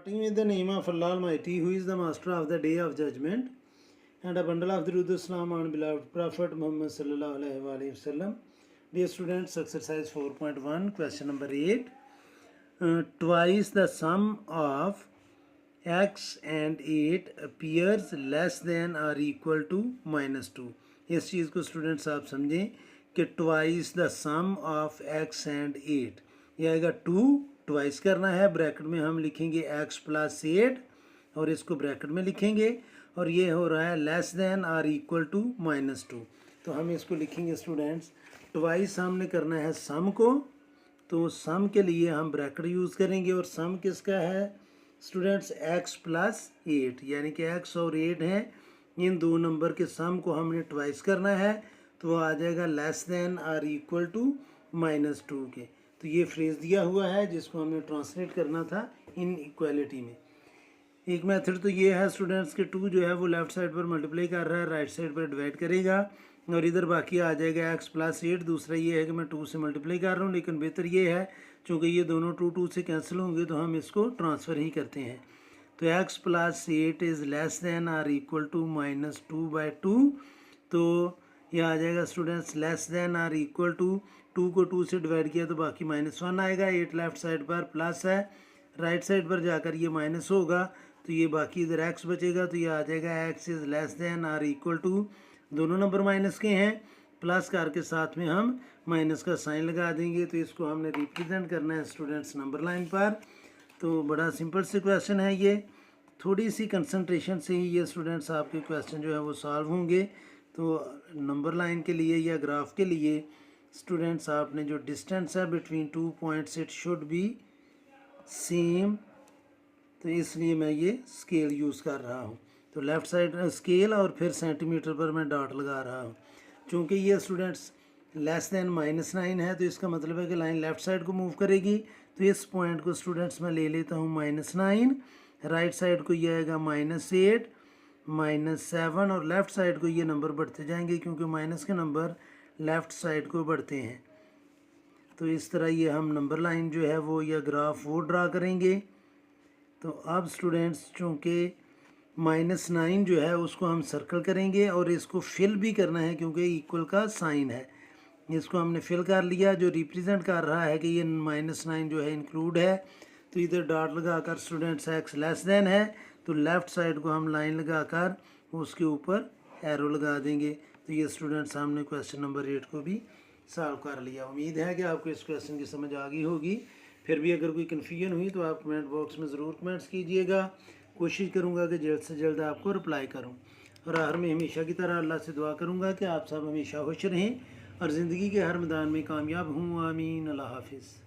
Starting with the name of Allah Almighty, who is the master of the day of judgment, and a bundle of Durud Islam on beloved Prophet Muhammad sallallahu alaihi wasallam. Dear students, exercise 4.1, question number 8. Twice the sum of x and 8 appears less than or equal to -2. इस चीज़ को students आप समझें कि twice the sum of x and 8, ये आएगा 2, twice करना है, bracket में हम लिखेंगे x प्लस 8 और इसको ब्रैकेट में लिखेंगे, और ये हो रहा है लेस देन और इक्वल टू -2। तो हम इसको लिखेंगे स्टूडेंट्स, ट्वाइस हमने करना है सम को, तो सम के लिए हम ब्रैकेट यूज़ करेंगे, और सम किसका है स्टूडेंट्स x प्लस 8, यानी कि x और 8 हैं, इन दो नंबर के सम को हमने ट्वाइस करना है, तो वो आ जाएगा लेस देन और इक्वल टू -2 के। तो ये फ्रेज दिया हुआ है जिसको हमने ट्रांसलेट करना था इन इक्वालिटी में। एक मेथड तो ये है स्टूडेंट्स के 2 जो है वो लेफ्ट साइड पर मल्टीप्लाई कर रहा है, राइट साइड पर डिवाइड करेगा, और इधर बाकी आ जाएगा x प्लस 8। दूसरा ये है कि मैं 2 से मल्टीप्लाई कर रहा हूँ, लेकिन बेहतर ये है चूँकि ये दोनों 2 से कैंसिल होंगे तो हम इसको ट्रांसफ़र ही करते हैं। तो x plus 8 is less than और इक्वल टू -2/2। तो ये आ जाएगा स्टूडेंट्स लेस देन और इक्वल टू, 2 को 2 से डिवाइड किया तो बाकी -1 आएगा, 8 लेफ्ट साइड पर प्लस है, राइट साइड पर जाकर ये माइनस होगा, तो ये बाकी इधर x बचेगा, तो ये आ जाएगा x इज़ लेस देन और इक्वल टू, दोनों नंबर माइनस के हैं, प्लस करके साथ में हम माइनस का साइन लगा देंगे। तो इसको हमने रिप्रेजेंट करना है स्टूडेंट्स नंबर लाइन पर। तो बड़ा सिंपल से क्वेश्चन है ये, थोड़ी सी कंसंट्रेशन से ही ये स्टूडेंट्स आपके क्वेश्चन जो है वो सॉल्व होंगे। तो नंबर लाइन के लिए या ग्राफ के लिए स्टूडेंट्स आपने जो डिस्टेंस है between 2 points it should be same, तो इसलिए मैं ये स्केल यूज़ कर रहा हूँ। तो लेफ़्ट साइड स्केल और फिर सेंटीमीटर पर मैं डॉट लगा रहा हूँ। चूँकि ये स्टूडेंट्स लेस देन -9 है, तो इसका मतलब है कि लाइन लेफ़्ट साइड को मूव करेगी। तो इस पॉइंट को स्टूडेंट्स मैं ले लेता हूँ -9, राइट साइड को ये आएगा -8, -7, और लेफ़्ट साइड को ये नंबर बढ़ते जाएंगे क्योंकि माइनस के नंबर लेफ़्ट साइड को बढ़ते हैं। तो इस तरह ये हम नंबर लाइन जो है वो या ग्राफ वो ड्रा करेंगे। तो अब स्टूडेंट्स चूँकि -9 जो है उसको हम सर्कल करेंगे, और इसको फिल भी करना है क्योंकि इक्वल का साइन है, इसको हमने फिल कर लिया जो रिप्रेजेंट कर रहा है कि ये -9 जो है इंक्लूड है। तो इधर डॉट लगाकर स्टूडेंट्स x लेस देन है, तो लेफ़्ट साइड को हम लाइन लगाकर उसके ऊपर एरो लगा देंगे। तो ये स्टूडेंट्स हमने क्वेश्चन नंबर 8 को भी सॉल्व कर लिया। उम्मीद है कि आपको इस क्वेश्चन की समझ आ गई होगी। फिर भी अगर कोई कन्फ्यूजन हुई तो आप कमेंट बॉक्स में ज़रूर कमेंट्स कीजिएगा, कोशिश करूँगा कि जल्द से जल्द आपको रिप्लाई करूँ। और आखिर में हमेशा की तरह अल्लाह से दुआ करूँगा कि आप सब हमेशा खुश रहें और ज़िंदगी के हर मैदान में कामयाब हों। आमीन। अल्लाह हाफिज़।